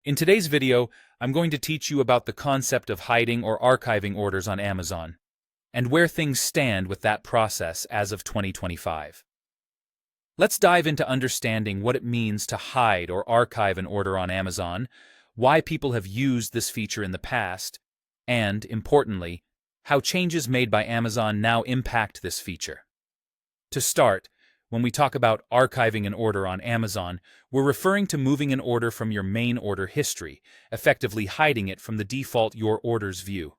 In today's video, I'm going to teach you about the concept of hiding or archiving orders on Amazon, and where things stand with that process as of 2025. Let's dive into understanding what it means to hide or archive an order on Amazon, why people have used this feature in the past, and, importantly, how changes made by Amazon now impact this feature. To start, when we talk about archiving an order on Amazon, we're referring to moving an order from your main order history, effectively hiding it from the default Your Orders view.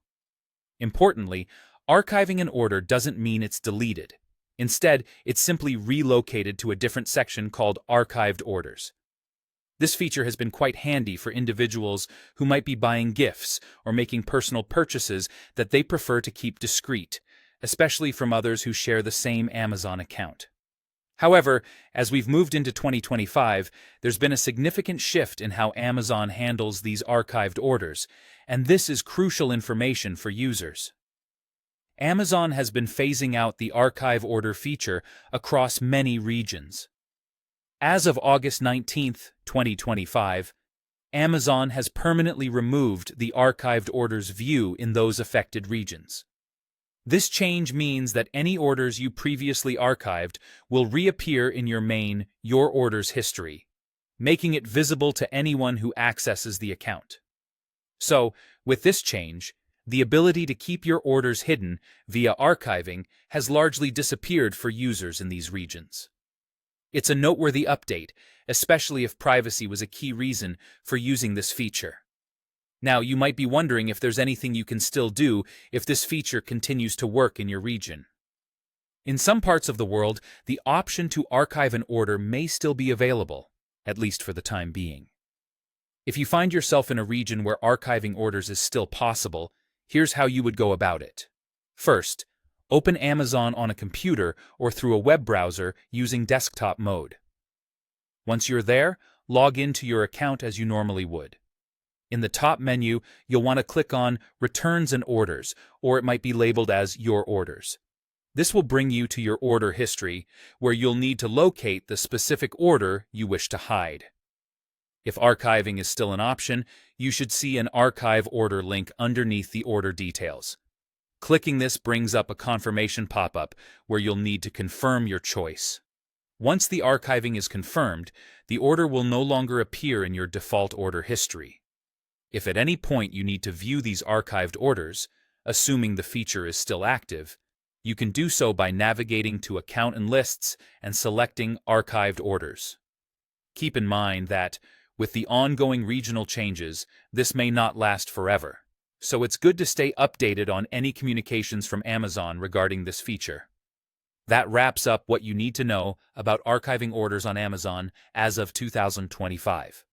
Importantly, archiving an order doesn't mean it's deleted. Instead, it's simply relocated to a different section called Archived Orders. This feature has been quite handy for individuals who might be buying gifts or making personal purchases that they prefer to keep discreet, especially from others who share the same Amazon account. However, as we've moved into 2025, there's been a significant shift in how Amazon handles these archived orders, and this is crucial information for users. Amazon has been phasing out the archive order feature across many regions. As of August 19, 2025, Amazon has permanently removed the archived orders view in those affected regions. This change means that any orders you previously archived will reappear in your main Your Orders history, making it visible to anyone who accesses the account. So, with this change, the ability to keep your orders hidden via archiving has largely disappeared for users in these regions. It's a noteworthy update, especially if privacy was a key reason for using this feature. Now, you might be wondering if there's anything you can still do if this feature continues to work in your region. In some parts of the world, the option to archive an order may still be available, at least for the time being. If you find yourself in a region where archiving orders is still possible, here's how you would go about it. First, open Amazon on a computer or through a web browser using desktop mode. Once you're there, log into your account as you normally would. In the top menu, you'll want to click on Returns and Orders, or it might be labeled as Your Orders. This will bring you to your order history, where you'll need to locate the specific order you wish to hide. If archiving is still an option, you should see an Archive Order link underneath the order details. Clicking this brings up a confirmation pop-up where you'll need to confirm your choice. Once the archiving is confirmed, the order will no longer appear in your default order history. If at any point you need to view these archived orders, assuming the feature is still active, you can do so by navigating to Account and Lists and selecting Archived Orders. Keep in mind that, with the ongoing regional changes, this may not last forever, so it's good to stay updated on any communications from Amazon regarding this feature. That wraps up what you need to know about archiving orders on Amazon as of 2025.